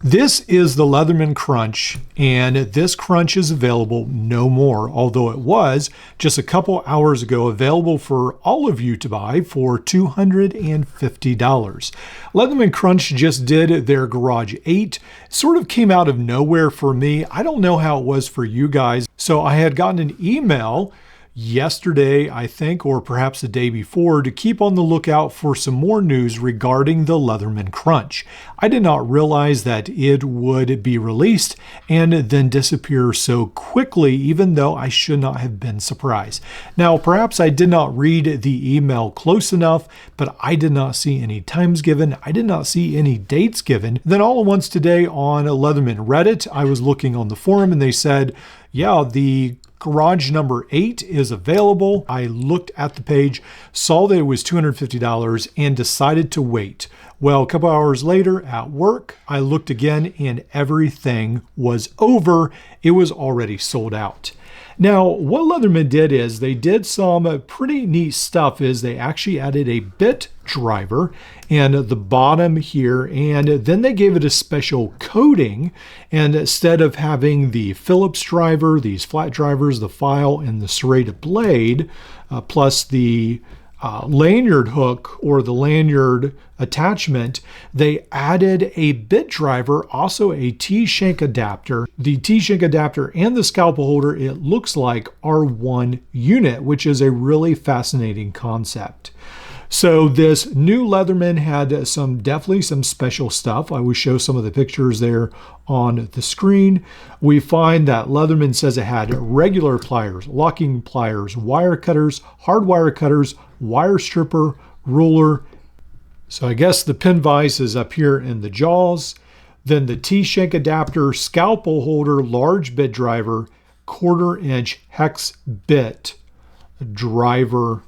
This is the Leatherman Crunch, and this crunch is available no more, although it was just a couple hours ago available for all of you to buy for $250. Leatherman Crunch just did their Garage 8. Sort of came out of nowhere for me. I don't know how it was for you guys. So I had gotten an email yesterday, I think, or perhaps the day before, to keep on the lookout for some more news regarding the Leatherman Crunch. I did not realize that it would be released and then disappear so quickly, even though I should not have been surprised. Now, perhaps I did not read the email close enough, but I did not see any times given. I did not see any dates given. Then all at once today on Leatherman Reddit, I was looking on the forum and they said, yeah, the Garage number 8 is available. I looked at the page, saw that it was $250 and decided to wait. Well, a couple hours later at work, I looked again and everything was over. It was already sold out. Now, what Leatherman did is they did some pretty neat stuff is they actually added a bit driver and the bottom here, and then they gave it a special coating, and instead of having the Phillips driver, these flat drivers, the file, and the serrated blade, plus the lanyard hook or the lanyard attachment, they added a bit driver, also a T-shank adapter. The T-shank adapter and the scalpel holder, it looks like, are one unit, which is a really fascinating concept. So this new Leatherman had definitely some special stuff. I will show some of the pictures there on the screen. We find that Leatherman says it had regular pliers, locking pliers, wire cutters, hard wire cutters, wire stripper, ruler. So I guess the pin vise is up here in the jaws. Then the T-shank adapter, scalpel holder, large bit driver, 1/4-inch hex bit driver.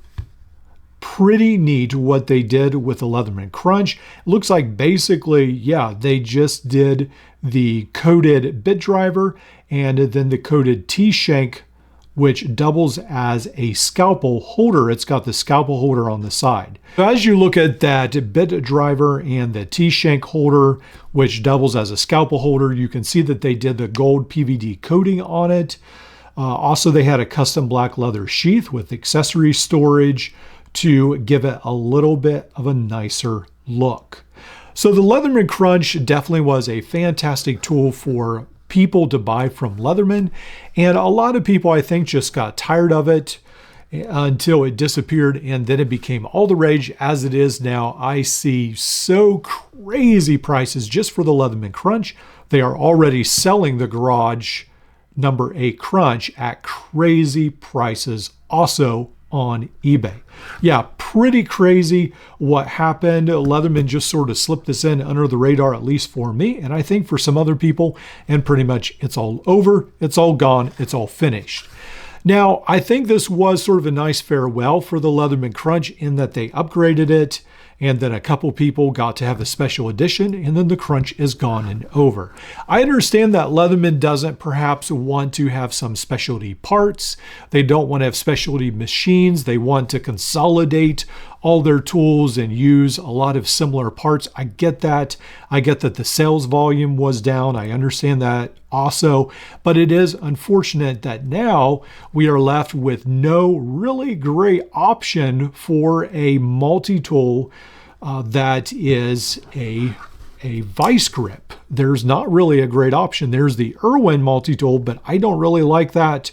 Pretty neat what they did with the Leatherman Crunch. It looks like basically, yeah, they just did the coated bit driver and then the coated T-shank, which doubles as a scalpel holder. It's got the scalpel holder on the side. So as you look at that bit driver and the T-shank holder, which doubles as a scalpel holder, you can see that they did the gold PVD coating on it. Also, they had a custom black leather sheath with accessory storage to give it a little bit of a nicer look. So the Leatherman Crunch definitely was a fantastic tool for people to buy from Leatherman, and a lot of people, I think, just got tired of it until it disappeared, and then it became all the rage as it is now. I see so crazy prices just for the Leatherman Crunch. They are already selling the Garage number 8 Crunch at crazy prices also on eBay. Yeah, pretty crazy what happened. Leatherman just sort of slipped this in under the radar, at least for me, and I think for some other people, and pretty much it's all over, it's all gone, it's all finished. Now, I think this was sort of a nice farewell for the Leatherman Crunch in that they upgraded it, and then a couple people got to have a special edition, and then the Crunch is gone and over. I understand that Leatherman doesn't perhaps want to have some specialty parts. They don't want to have specialty machines. They want to consolidate all their tools and use a lot of similar parts. I get that. I get that the sales volume was down. I understand that also, but it is unfortunate that now we are left with no really great option for a multi-tool that is a vice grip. There's not really a great option. There's the Irwin multi-tool, but I don't really like that.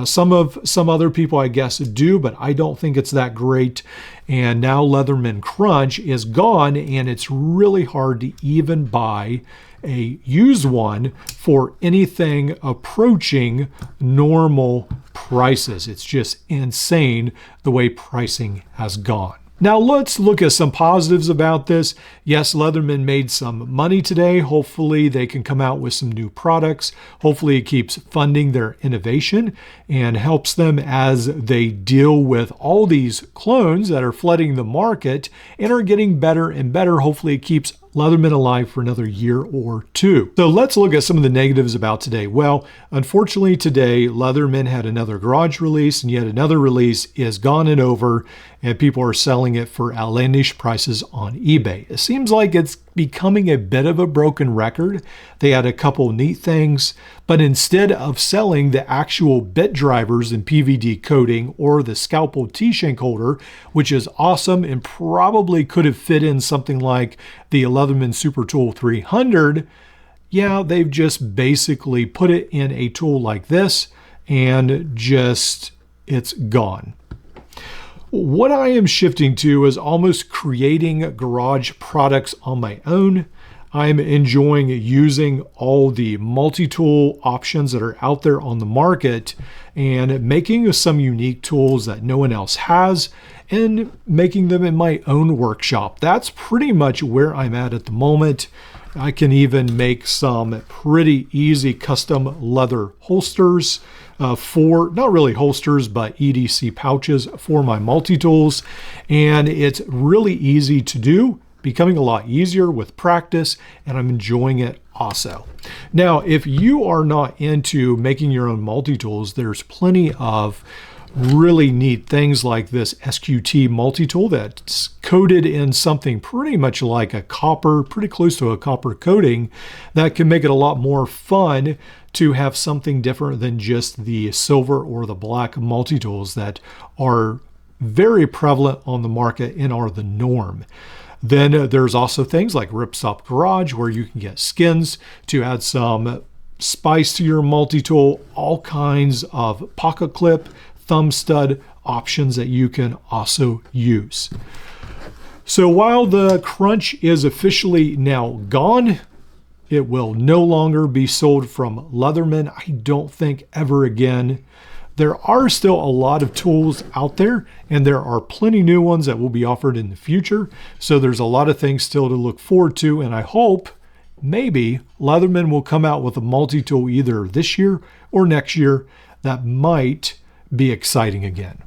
Some other people, I guess, do, but I don't think it's that great. And now Leatherman Crunch is gone, and it's really hard to even buy a used one for anything approaching normal prices. It's just insane the way pricing has gone. Now let's look at some positives about this. Yes, Leatherman made some money today. Hopefully they can come out with some new products. Hopefully it keeps funding their innovation and helps them as they deal with all these clones that are flooding the market and are getting better and better. Hopefully it keeps Leatherman alive for another year or two. So let's look at some of the negatives about today. Well, unfortunately today, Leatherman had another garage release, and yet another release is gone and over, and people are selling it for outlandish prices on eBay. It seems like it's becoming a bit of a broken record. They had a couple neat things, but instead of selling the actual bit drivers and PVD coating or the scalpel T-shank holder, which is awesome and probably could have fit in something like the Leatherman Super Tool 300, yeah, they've just basically put it in a tool like this and just, it's gone. What I am shifting to is almost creating garage products on my own. I'm enjoying using all the multi-tool options that are out there on the market and making some unique tools that no one else has and making them in my own workshop. That's pretty much where I'm at the moment. I can even make some pretty easy custom leather holsters for, not really holsters, but EDC pouches for my multi-tools. And it's really easy to do, becoming a lot easier with practice, and I'm enjoying it also. Now, if you are not into making your own multi-tools, there's plenty of really neat things like this SQT multi-tool that's coated in something pretty much like a copper, pretty close to a copper coating, that can make it a lot more fun to have something different than just the silver or the black multi-tools that are very prevalent on the market and are the norm. Then there's also things like Ripstop Garage, where you can get skins to add some spice to your multi-tool, all kinds of pocket clip, thumb stud options that you can also use. So while the Crunch is officially now gone, it will no longer be sold from Leatherman, I don't think ever again. There are still a lot of tools out there, and there are plenty new ones that will be offered in the future. So there's a lot of things still to look forward to, and I hope maybe Leatherman will come out with a multi-tool either this year or next year that might be exciting again.